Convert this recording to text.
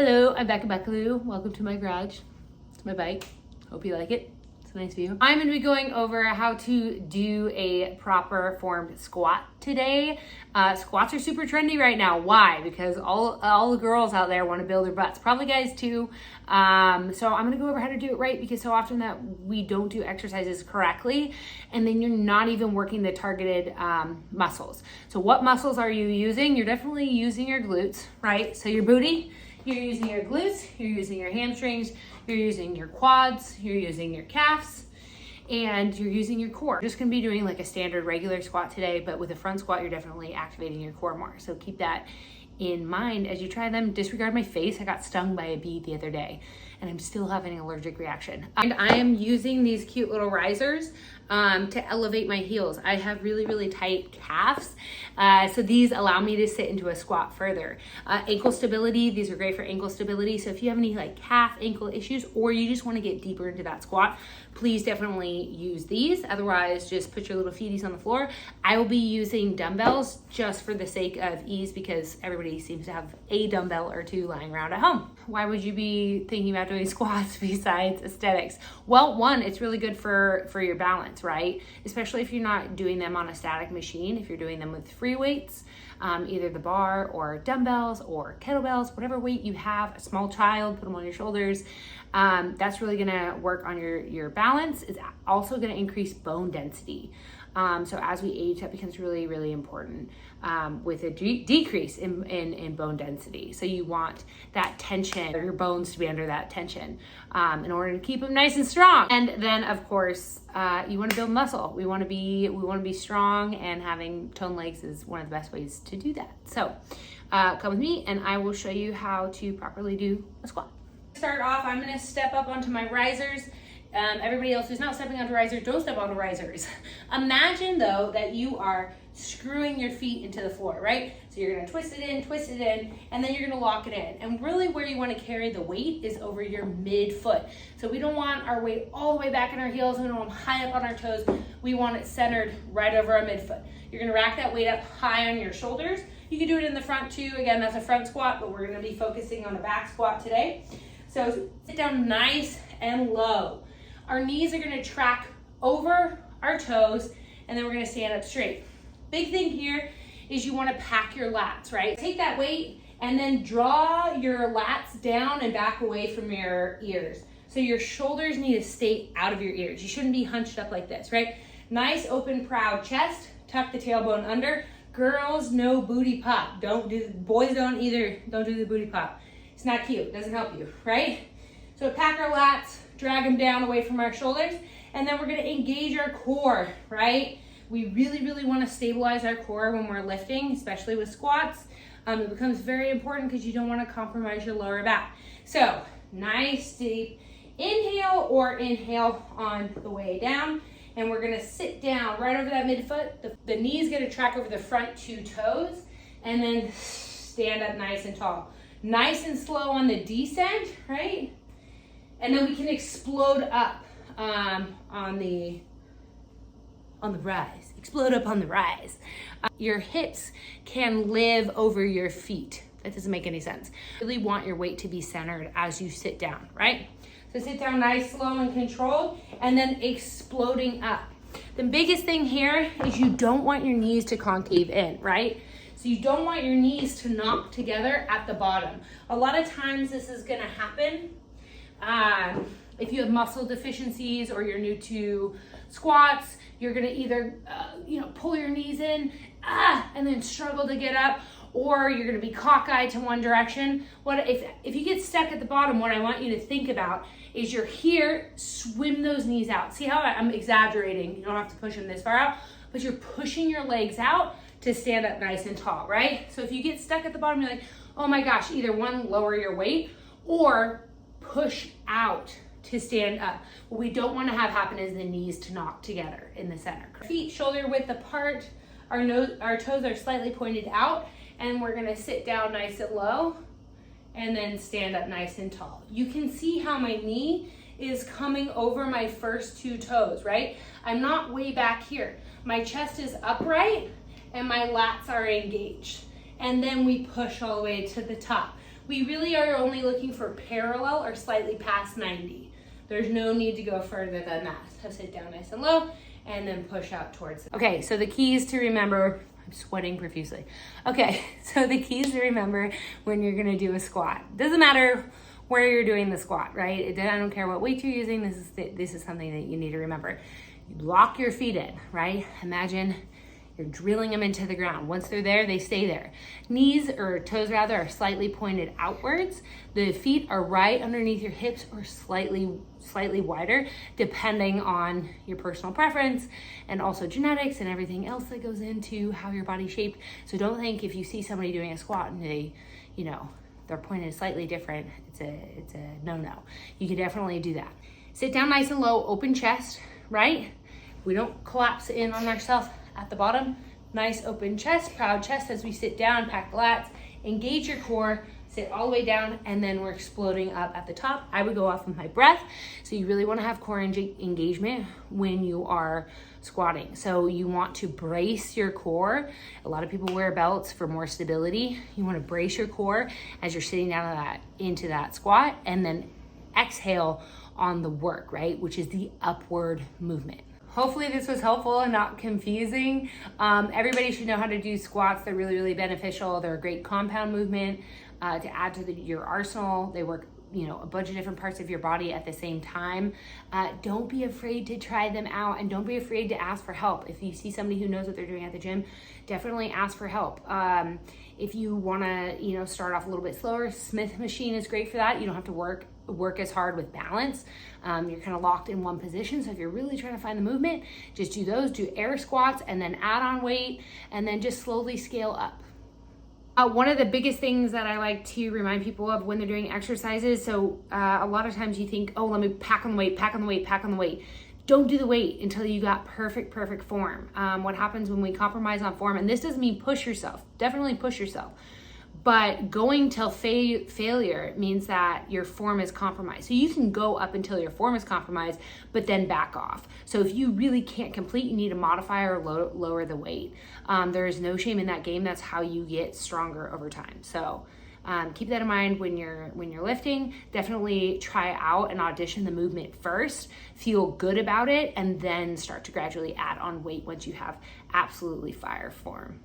Hello, I'm Becca Beckaloo. Welcome to my garage. It's my bike. Hope you like it. It's a nice view. I'm going to be going over how to do a proper formed squat today. Squats are super trendy right now. Why? Because all the girls out there want to build their butts. Probably guys too. So I'm going to go over how to do it right, because so often that we don't do exercises correctly, and then you're not even working the targeted muscles. So what muscles are you using? You're definitely using your glutes, right? So your booty, you're using your glutes, you're using your hamstrings, you're using your quads, you're using your calves, and you're using your core. You're just gonna be doing like a standard regular squat today, but with a front squat, you're definitely activating your core more. So keep that in mind as you try them. Disregard my face. I got stung by a bee the other day, and I'm still having an allergic reaction. And I am using these cute little risers to elevate my heels. I have really, really tight calves, so these allow me to sit into a squat further. Ankle stability, these are great for ankle stability. So if you have any like calf, ankle issues, or you just want to get deeper into that squat, please definitely use these. Otherwise, just put your little feeties on the floor. I will be using dumbbells just for the sake of ease, because everybody seems to have a dumbbell or two lying around at home. Why would you be thinking about doing squats besides aesthetics? Well, one, it's really good for your balance, right? Especially if you're not doing them on a static machine. If you're doing them with free weights, either the bar or dumbbells or kettlebells, whatever weight you have, a small child, put them on your shoulders. That's really gonna work on your balance. It's also gonna increase bone density. So as we age, that becomes really, really important with a decrease in bone density. So you want that tension, or your bones to be under that tension in order to keep them nice and strong. And then of course, you want to build muscle. We want to be strong, and having toned legs is one of the best ways to do that. So come with me and I will show you how to properly do a squat. To start off, I'm going to step up onto my risers. Everybody else who's not stepping onto risers, don't step onto risers. Imagine though that you are screwing your feet into the floor, right? So you're gonna twist it in, and then you're gonna lock it in. And really where you wanna carry the weight is over your midfoot. So we don't want our weight all the way back in our heels, we don't want them high up on our toes. We want it centered right over our midfoot. You're gonna rack that weight up high on your shoulders. You can do it in the front too. Again, that's a front squat, but we're gonna be focusing on a back squat today. So sit down nice and low. Our knees are gonna track over our toes, and then we're gonna stand up straight. Big thing here is you wanna pack your lats, right? Take that weight and then draw your lats down and back away from your ears. So your shoulders need to stay out of your ears. You shouldn't be hunched up like this, right? Nice, open, proud chest. Tuck the tailbone under. Girls, no booty pop. Boys don't do the booty pop. It's not cute, doesn't help you, right? So pack our lats, drag them down away from our shoulders, and then we're gonna engage our core, right? We really, really wanna stabilize our core when we're lifting, especially with squats. It becomes very important because you don't wanna compromise your lower back. So, nice deep inhale or inhale on the way down, and we're gonna sit down right over that midfoot. The knee's gonna track over the front two toes, and then stand up nice and tall. Nice and slow on the descent, right? And then we can explode up on the rise. Explode up on the rise. Your hips can live over your feet. That doesn't make any sense. You really want your weight to be centered as you sit down, right? So sit down nice, slow, and controlled, and then exploding up. The biggest thing here is you don't want your knees to concave in, right? So you don't want your knees to knock together at the bottom. A lot of times this is gonna happen if you have muscle deficiencies or you're new to squats. You're gonna either pull your knees in and then struggle to get up, or you're gonna be cockeyed to one direction. If you get stuck at the bottom, what I want you to think about is you're here, swim those knees out. See how I'm exaggerating? You don't have to push them this far out, but you're pushing your legs out to stand up nice and tall, right? So if you get stuck at the bottom, you're like, oh my gosh, either one, lower your weight, or push out to stand up. What we don't want to have happen is the knees to knock together in the center. Feet shoulder width apart, our toes are slightly pointed out, and we're gonna sit down nice and low, and then stand up nice and tall. You can see how my knee is coming over my first two toes, right? I'm not way back here. My chest is upright, and my lats are engaged. And then we push all the way to the top. We really are only looking for parallel or slightly past 90. There's no need to go further than that. So sit down nice and low and then push out towards it. Okay, so the keys to remember, I'm sweating profusely. Okay, so the keys to remember when you're gonna do a squat. Doesn't matter where you're doing the squat, right? I don't care what weight you're using, this is something that you need to remember. You lock your feet in, right? Imagine you're drilling them into the ground. Once they're there, they stay there. Knees, or toes rather, are slightly pointed outwards. The feet are right underneath your hips or slightly wider, depending on your personal preference and also genetics and everything else that goes into how your body's shaped. So don't think if you see somebody doing a squat and they, they're pointed slightly different, it's a no-no. You can definitely do that. Sit down nice and low, open chest, right? We don't collapse in on ourselves at the bottom. Nice open chest, proud chest as we sit down, pack the lats, engage your core, sit all the way down, and then we're exploding up at the top. I would go off with my breath. So you really wanna have core engagement when you are squatting. So you want to brace your core. A lot of people wear belts for more stability. You wanna brace your core as you're sitting down into that squat, and then exhale on the work, right? Which is the upward movement. Hopefully this was helpful and not confusing. Everybody should know how to do squats. They're really, really beneficial. They're a great compound movement to add to your arsenal. They work, a bunch of different parts of your body at the same time. Don't be afraid to try them out, and don't be afraid to ask for help. If you see somebody who knows what they're doing at the gym, definitely ask for help. If you wanna, start off a little bit slower, Smith machine is great for that. You don't have to work as hard with balance. You're kind of locked in one position. So if you're really trying to find the movement, just do those, do air squats, and then add on weight, and then just slowly scale up. One of the biggest things that I like to remind people of when they're doing exercises, so a lot of times you think, oh, let me pack on the weight, pack on the weight, pack on the weight. Don't do the weight until you got perfect form. What happens when we compromise on form, and this doesn't mean push yourself, definitely push yourself, but going till failure means that your form is compromised. So you can go up until your form is compromised, but then back off. So if you really can't complete, you need to modify or lower the weight. There is no shame in that game. That's how you get stronger over time. So keep that in mind when you're lifting. Definitely try out and audition the movement first, feel good about it, and then start to gradually add on weight once you have absolutely fire form.